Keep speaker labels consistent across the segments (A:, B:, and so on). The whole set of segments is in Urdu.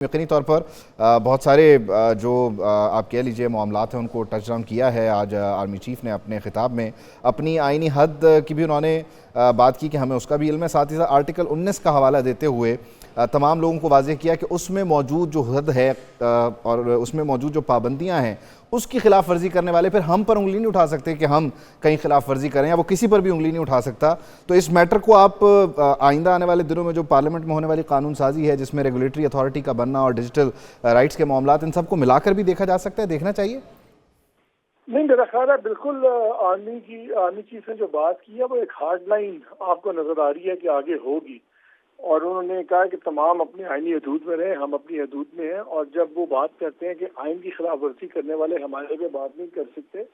A: یقینی طور پر بہت سارے جو آپ کہہ لیجئے معاملات ہیں ان کو ٹچ ڈاؤن کیا ہے. آج آرمی چیف نے اپنے خطاب میں اپنی آئینی حد کی بھی انہوں نے بات کی کہ ہمیں اس کا بھی علم ہے. ساتھ ہی ساتھ آرٹیکل 19 کا حوالہ دیتے ہوئے تمام لوگوں کو واضح کیا کہ اس میں موجود جو حد ہے اور اس میں موجود جو پابندیاں ہیں اس کی خلاف ورزی کرنے والے پھر ہم پر انگلی نہیں اٹھا سکتے کہ ہم کہیں خلاف ورزی کریں, یا وہ کسی پر بھی انگلی نہیں اٹھا سکتا. تو اس میٹر کو آپ آئندہ آنے والے دنوں میں جو پارلیمنٹ میں ہونے والی قانون سازی ہے جس میں ریگولیٹری اتھارٹی کا بننا اور ڈیجیٹل رائٹس کے معاملات, ان سب کو ملا کر بھی دیکھا جا سکتا ہے, دیکھنا چاہیے.
B: نہیں, میرا خیال ہے بالکل آرمی چیف نے جو بات کی ہے وہ ایک ہارڈ لائن آپ کو نظر آ رہی ہے کہ آگے ہوگی, اور انہوں نے کہا کہ تمام اپنی آئینی حدود میں رہیں, ہم اپنی حدود میں ہیں, اور جب وہ بات کرتے ہیں کہ آئین کی خلاف ورزی کرنے والے ہمارے پہ بات نہیں کر سکتے,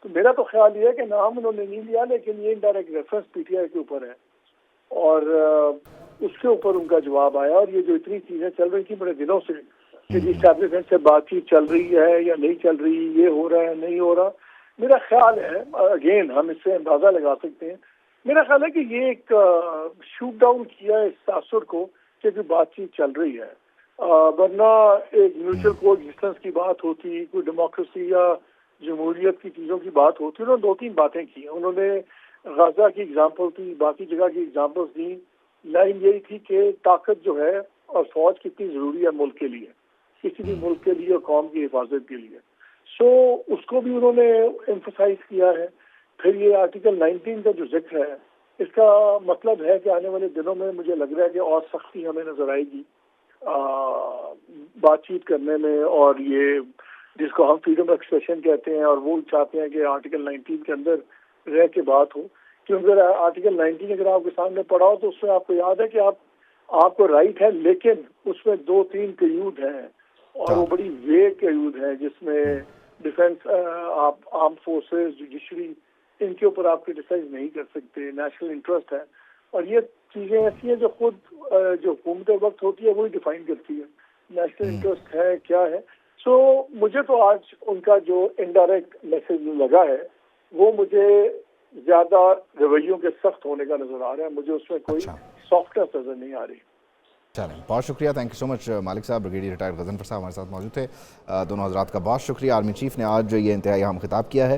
B: تو میرا تو خیال یہ ہے کہ نام انہوں نے نہیں لیا, لیکن یہ indirect reference P T I کے اوپر ہے اور اس کے اوپر ان کا جواب آیا. اور یہ جو اتنی چیزیں چل رہی تھیں بڑے دنوں سے کہ اسٹیبلشمنٹ سے بات چیت چل رہی ہے یا نہیں چل رہی, یہ ہو رہا ہے نہیں ہو رہا, میرا خیال ہے اگین ہم اس سے اندازہ لگا سکتے ہیں. میرا خیال ہے کہ یہ ایک شوٹ ڈاؤن کیا ہے اس تاثر کو کہ جو بات چیت چل رہی ہے, ورنہ ایک میوچل کو ایگزسٹنس کی بات ہوتی, کوئی ڈیموکریسی یا جمہوریت کی چیزوں کی بات ہوتی. انہوں نے دو تین باتیں کی, انہوں نے غزہ کی اگزامپل دی, باقی جگہ کی اگزامپلس دی. لائن یہی تھی کہ طاقت جو ہے اور فوج کتنی ضروری ہے ملک کے لیے, کسی بھی ملک کے لیے اور قوم کی حفاظت کے لیے. سو اس کو بھی انہوں نے ایمفسائز کیا ہے. پھر یہ آرٹیکل 19 کا جو ذکر ہے, اس کا مطلب ہے کہ آنے والے دنوں میں مجھے لگ رہا ہے کہ اور سختی ہمیں نظر آئے گی بات چیت کرنے میں, اور یہ جس کو ہم فریڈم آف ایکسپریشن کہتے ہیں, اور وہ چاہتے ہیں کہ آرٹیکل 19 کے اندر رہ کے بات ہو. کیونکہ اگر آرٹیکل 19 اگر آپ کے سامنے پڑھا ہو تو اس میں آپ کو یاد ہے کہ آپ کو رائٹ ہے, لیکن اس میں 2-3 قیود ہیں, اور وہ بڑی ویگ قیود ہیں جس میں ڈیفینس, آپ آرم فورسز, جوڈیشری, ان کے اوپر آپ کرٹیسائز نہیں کر سکتے, نیشنل انٹرسٹ ہے. اور یہ چیزیں ایسی ہیں جو خود جو حکومت وقت ہوتی ہے وہی ڈیفائن کرتی ہے نیشنل انٹرسٹ ہے کیا ہے. سو مجھے تو آج ان کا جو انڈائریکٹ میسج لگا ہے وہ مجھے زیادہ رویوں کے سخت ہونے کا نظر آ رہا ہے, مجھے اس میں کوئی سافٹنس نظر نہیں آ رہی.
A: چلیں, بہت شکریہ, تھینک یو سو مچ مالک صاحب. بریگیڈیئر ریٹائرڈ غضنفر صاحب ہمارے ساتھ موجود تھے. دونوں حضرات کا بہت شکریہ. آرمی چیف نے آج یہ انتہائی اہم خطاب کیا ہے.